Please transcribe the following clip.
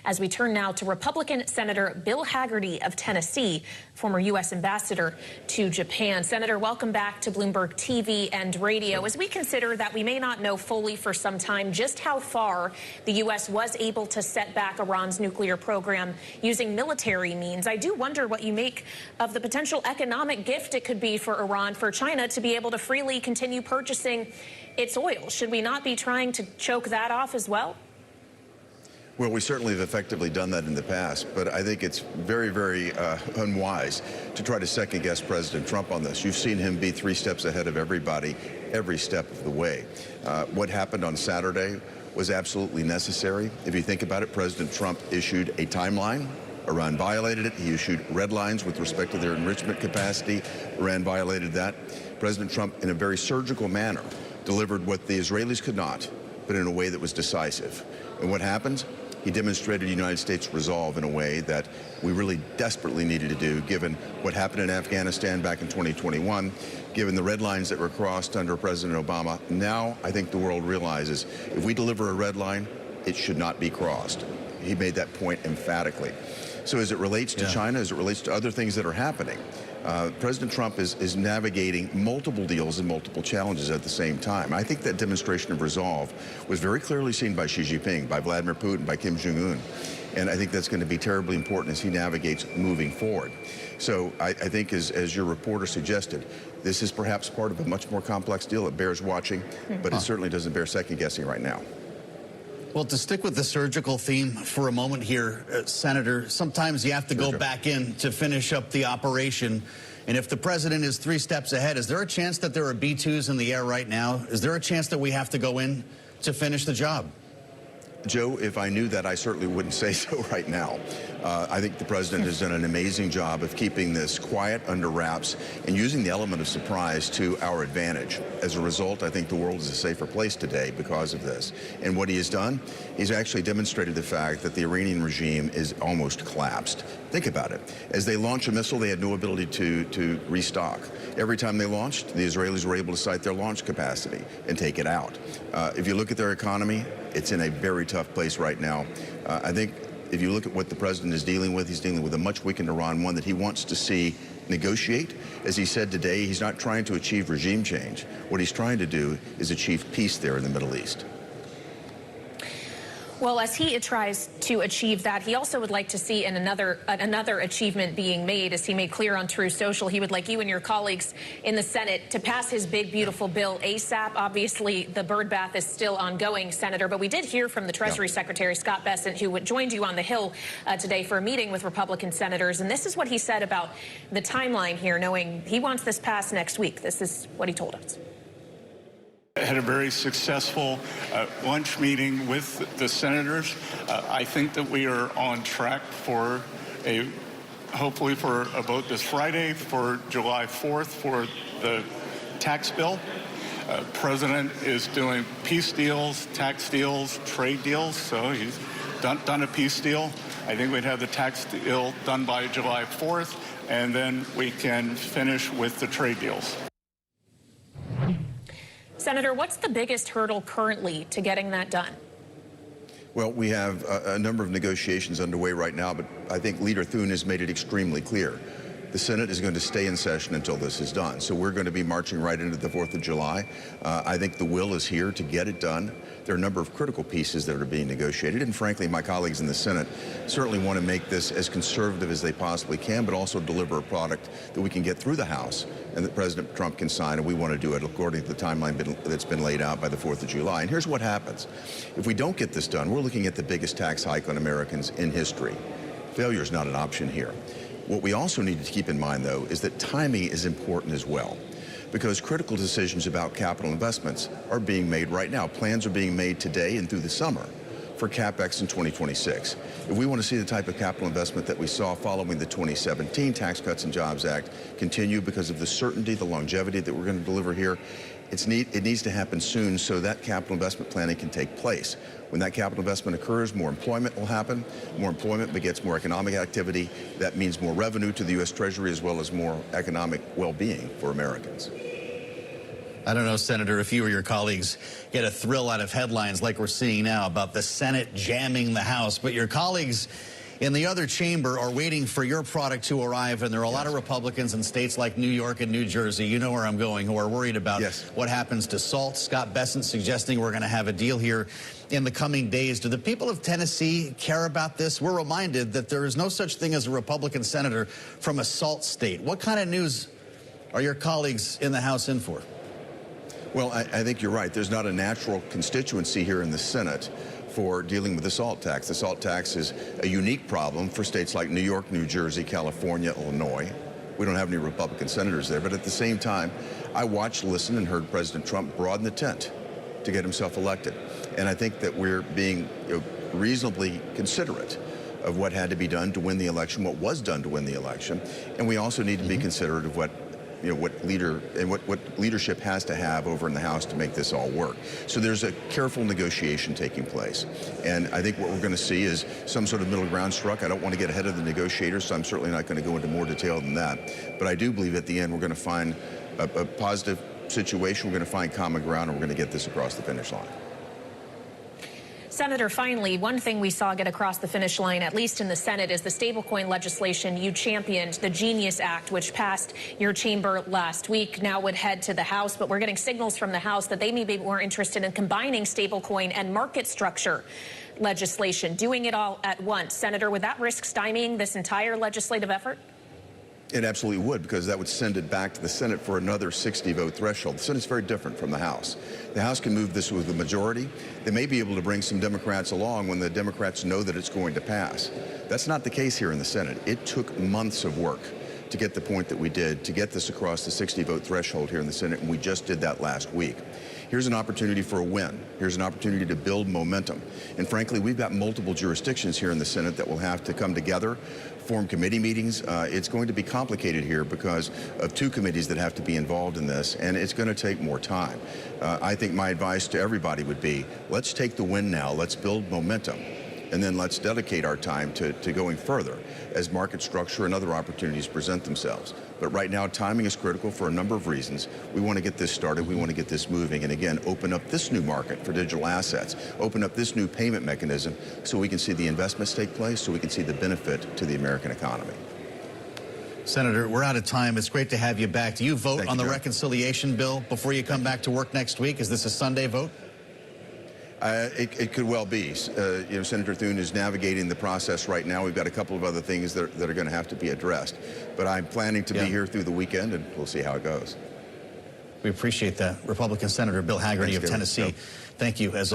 As we turn now to Republican Senator Bill Hagerty of Tennessee, former U.S. ambassador to Japan. Senator, welcome back to Bloomberg TV and radio. As we consider that we may not know fully for some time just how far the U.S. was able to set back Iran's nuclear program using military means, I do wonder what you make of the potential economic gift it could be for Iran, for China to be able to freely continue purchasing its oil. Should we not be trying to choke that off as well? Well, we certainly have effectively done that in the past, but I think it's very, very unwise to try to second-guess President Trump on this. You've seen him be 3 steps ahead of everybody every step of the way. What happened on Saturday was absolutely necessary. If you think about it, President Trump issued a timeline. Iran violated it. He issued red lines with respect to their enrichment capacity. Iran violated that. President Trump, in a very surgical manner, delivered what the Israelis could not, but in a way that was decisive. And what happened? He demonstrated United States resolve in a way that we really desperately needed to do, given what happened in Afghanistan back in 2021, given the red lines that were crossed under President Obama. Now, I think the world realizes if we deliver a red line, it should not be crossed. He made that point emphatically. So as it relates to China, as it relates to other things that are happening, President Trump is navigating multiple deals and multiple challenges at the same time. I think that demonstration of resolve was very clearly seen by Xi Jinping, by Vladimir Putin, by Kim Jong-un. And I think that's going to be terribly important as he navigates moving forward. So I think, as your reporter suggested, this is perhaps part of a much more complex deal. It bears watching, but it certainly doesn't bear second-guessing right now. Well, to stick with the surgical theme for a moment here, Senator, sometimes you have to go back in to finish up the operation. And if the president is 3 steps ahead, is there a chance that there are B-2s in the air right now? Is there a chance that we have to go in to finish the job? Joe, if I knew that, I certainly wouldn't say so right now. I think the president has done an amazing job of keeping this quiet, under wraps, and using the element of surprise to our advantage. As a result, I think the world is a safer place today because of this. And what he has done, he's actually demonstrated the fact that the Iranian regime is almost collapsed. Think about it. As they launch a missile, they had no ability to restock. Every time they launched, the Israelis were able to cite their launch capacity and take it out. If you look at their economy, it's in a very tough place right now. I think if you look at what the president is dealing with, he's dealing with a much weakened Iran, one that he wants to see negotiate. As he said today, he's not trying to achieve regime change. What he's trying to do is achieve peace there in the Middle East. Well, as he tries to achieve that, he also would like to see another achievement being made. As he made clear on True Social, he would like you and your colleagues in the Senate to pass his big, beautiful bill ASAP. Obviously, the birdbath is still ongoing, Senator, but we did hear from the Treasury Secretary, Scott Bessent, who joined you on the Hill today for a meeting with Republican senators. And this is what he said about the timeline here, knowing he wants this passed next week. This is what he told us. I had a very successful lunch meeting with the senators. I think that we are on track for hopefully for a vote this Friday for July 4th for the tax bill. President is doing peace deals, tax deals, trade deals, so he's done a peace deal. I think we'd have the tax deal done by July 4th, and then we can finish with the trade deals. Senator, what's the biggest hurdle currently to getting that done? Well, we have a number of negotiations underway right now, but I think Leader Thune has made it extremely clear. The Senate is going to stay in session until this is done. So we're going to be marching right into the 4th of July. I think the will is here to get it done. There are a number of critical pieces that are being negotiated, and frankly, my colleagues in the Senate certainly want to make this as conservative as they possibly can, but also deliver a product that we can get through the House and that President Trump can sign, and we want to do it according to the timeline that's been laid out by the 4th of July. And here's what happens. If we don't get this done, we're looking at the biggest tax hike on Americans in history. Failure is not an option here. What we also need to keep in mind, though, is that timing is important as well, because critical decisions about capital investments are being made right now. Plans are being made today and through the summer for CapEx in 2026. If we want to see the type of capital investment that we saw following the 2017 Tax Cuts and Jobs Act continue because of the certainty, the longevity that we're going to deliver here, it needs to happen soon so that capital investment planning can take place. When that capital investment occurs, more employment will happen. More employment begets more economic activity. That means more revenue to the U.S. Treasury as well as more economic well-being for Americans. I don't know, Senator, if you or your colleagues get a thrill out of headlines like we're seeing now about the Senate jamming the House, but your colleagues in the other chamber are waiting for your product to arrive, and there are a lot of Republicans in states like New York and New Jersey, you know where I'm going, who are worried about what happens to salt. Scott Bessent suggesting we're going to have a deal here in the coming days. Do the people of Tennessee care about this? We're reminded that there is no such thing as a Republican senator from a salt state. What kind of news are your colleagues in the House in for? Well, I think you're right. There's not a natural constituency here in the Senate for dealing with the salt tax. The salt tax is a unique problem for states like New York, New Jersey, California, Illinois. We don't have any Republican senators there, but at the same time, I watched, listened, and heard President Trump broaden the tent to get himself elected. And I think that we're being reasonably considerate of what had to be done to win the election, what was done to win the election. And we also need to be considerate of what leadership has to have over in the House to make this all work. So there's a careful negotiation taking place. And I think what we're going to see is some sort of middle ground struck. I don't want to get ahead of the negotiators, so I'm certainly not going to go into more detail than that. But I do believe at the end we're going to find a positive situation. We're going to find common ground, and we're going to get this across the finish line. Senator, finally, one thing we saw get across the finish line, at least in the Senate, is the stablecoin legislation you championed, the Genius Act, which passed your chamber last week, now would head to the House. But we're getting signals from the House that they may be more interested in combining stablecoin and market structure legislation, doing it all at once. Senator, would that risk stymieing this entire legislative effort? It absolutely would, because that would send it back to the Senate for another 60-vote threshold. The Senate's very different from the House. The House can move this with a majority. They may be able to bring some Democrats along when the Democrats know that it's going to pass. That's not the case here in the Senate. It took months of work to get the point that we did, to get this across the 60-vote threshold here in the Senate, and we just did that last week. Here's an opportunity for a win. Here's an opportunity to build momentum. And frankly, we've got multiple jurisdictions here in the Senate that will have to come together, form committee meetings. It's going to be complicated here because of two committees that have to be involved in this, and it's going to take more time. I think my advice to everybody would be, let's take the win now, let's build momentum, and then let's dedicate our time to going further as market structure and other opportunities present themselves. But right now, timing is critical for a number of reasons. We want to get this started. We want to get this moving. And again, open up this new market for digital assets, open up this new payment mechanism so we can see the investments take place, so we can see the benefit to the American economy. Senator, we're out of time. It's great to have you back. Do you vote on the reconciliation bill before you come back to work next week? Is this a Sunday vote? It could well be. Senator Thune is navigating the process right now. We've got a couple of other things that are going to have to be addressed. But I'm planning to be here through the weekend, and we'll see how it goes. We appreciate that. Republican Senator Bill Hagerty of Tennessee. Thank you, as